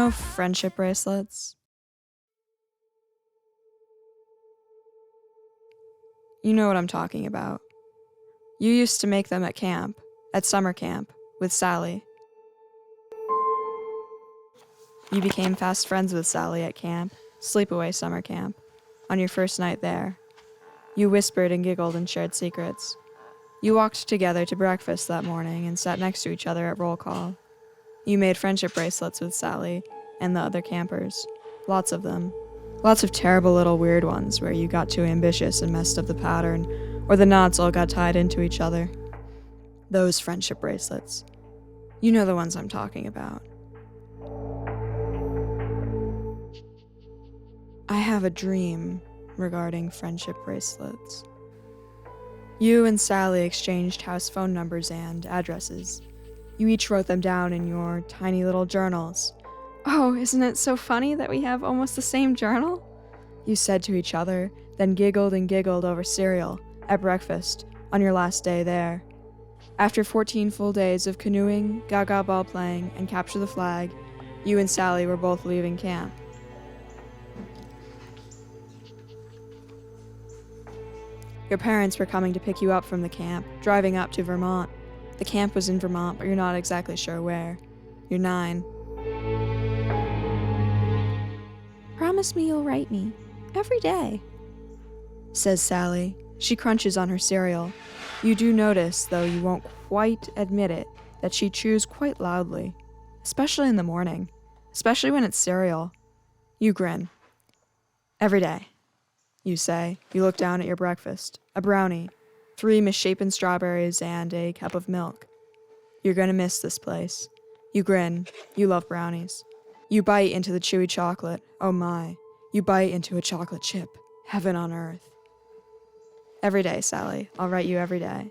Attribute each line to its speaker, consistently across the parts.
Speaker 1: know friendship bracelets? You know what I'm talking about. You used to make them at camp, at summer camp, with Sally. You became fast friends with Sally at camp, sleepaway summer camp, on your first night there. You whispered and giggled and shared secrets. You walked together to breakfast that morning and sat next to each other at roll call. You made friendship bracelets with Sally and the other campers. Lots of them. Lots of terrible little weird ones where you got too ambitious and messed up the pattern, or the knots all got tied into each other. Those friendship bracelets. You know the ones I'm talking about. I have a dream regarding friendship bracelets. You and Sally exchanged house phone numbers and addresses. You each wrote them down in your tiny little journals. Oh, isn't it so funny that we have almost the same journal? You said to each other, then giggled and giggled over cereal at breakfast on your last day there. After 14 full days of canoeing, gaga ball playing, and capture the flag, you and Sally were both leaving camp. Your parents were coming to pick you up from the camp, driving up to Vermont. The camp was in Vermont, but you're not exactly sure where. You're 9. Promise me you'll write me. Every day, says Sally. She crunches on her cereal. You do notice, though you won't quite admit it, that she chews quite loudly, especially in the morning, especially when it's cereal. You grin. Every day, you say. You look down at your breakfast. A brownie, 3 misshapen strawberries, and a cup of milk. You're gonna miss this place. You grin. You love brownies. You bite into the chewy chocolate. Oh my. You bite into a chocolate chip. Heaven on earth. Every day, Sally. I'll write you every day.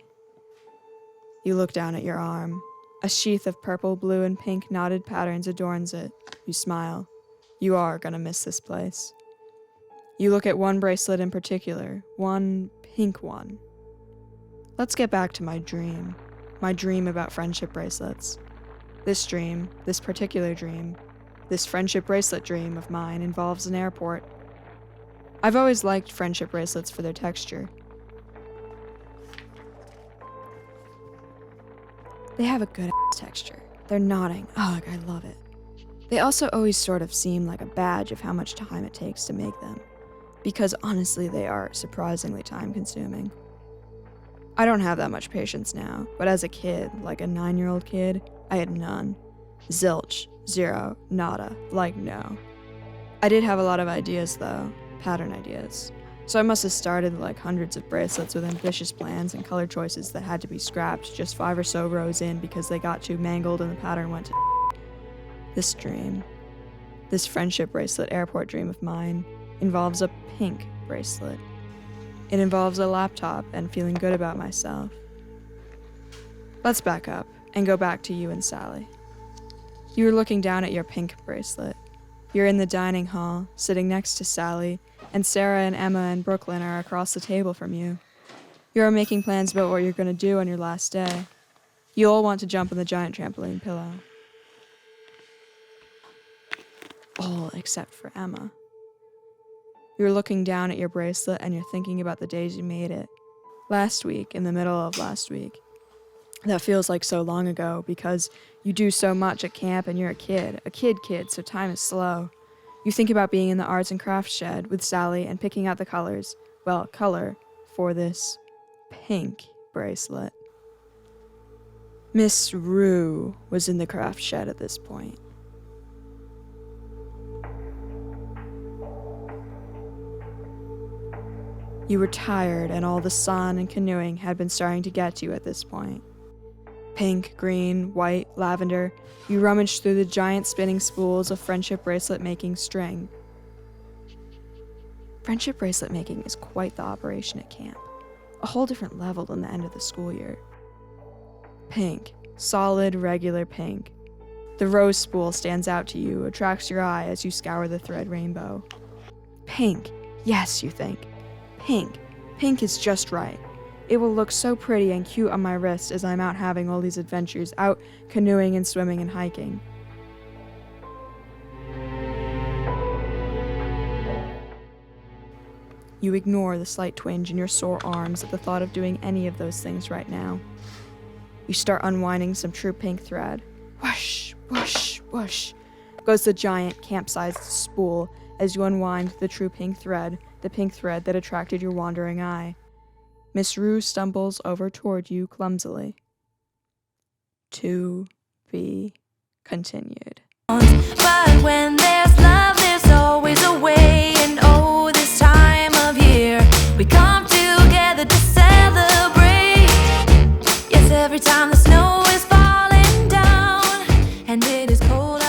Speaker 1: You look down at your arm. A sheath of purple, blue, and pink knotted patterns adorns it. You smile. You are gonna miss this place. You look at one bracelet in particular, one pink one. Let's get back to my dream about friendship bracelets. This dream, this particular dream, this friendship bracelet dream of mine involves an airport. I've always liked friendship bracelets for their texture. They have a good ass texture. They're nodding. Ugh, I love it. They also always sort of seem like a badge of how much time it takes to make them, because honestly they are surprisingly time-consuming. I don't have that much patience now, but as a kid, like a 9-year-old kid, I had none. Zilch, zero, nada, like no. I did have a lot of ideas though, pattern ideas. So I must have started like hundreds of bracelets with ambitious plans and color choices that had to be scrapped just 5 or so rows in because they got too mangled and the pattern went to This dream, this friendship bracelet airport dream of mine, involves a pink bracelet. It involves a laptop and feeling good about myself. Let's back up and go back to you and Sally. You were looking down at your pink bracelet. You're in the dining hall, sitting next to Sally, and Sarah and Emma and Brooklyn are across the table from you. You're making plans about what you're going to do on your last day. You all want to jump on the giant trampoline pillow. All except for Emma. You're looking down at your bracelet and you're thinking about the days you made it. Last week, in the middle of last week. That feels like so long ago because you do so much at camp and you're a kid, so time is slow. You think about being in the arts and crafts shed with Sally and picking out the colors, color, for this pink bracelet. Miss Rue was in the craft shed at this point. You were tired and all the sun and canoeing had been starting to get to you at this point. Pink, green, white, lavender, you rummaged through the giant spinning spools of friendship bracelet making string. Friendship bracelet making is quite the operation at camp, a whole different level than the end of the school year. Pink, solid, regular pink. The rose spool stands out to you, attracts your eye as you scour the thread rainbow. Pink, yes, you think. Pink. Pink is just right. It will look so pretty and cute on my wrist as I'm out having all these adventures, out canoeing and swimming and hiking. You ignore the slight twinge in your sore arms at the thought of doing any of those things right now. You start unwinding some true pink thread. Whoosh, whoosh, whoosh, goes the giant camp-sized spool as you unwind the true pink thread, the pink thread that attracted your wandering eye. Miss Rue stumbles over toward you clumsily. To be continued.
Speaker 2: But when there's love, there's always a way. And oh, this time of year, we come together to celebrate. Yes, every time the snow is falling down and it is cold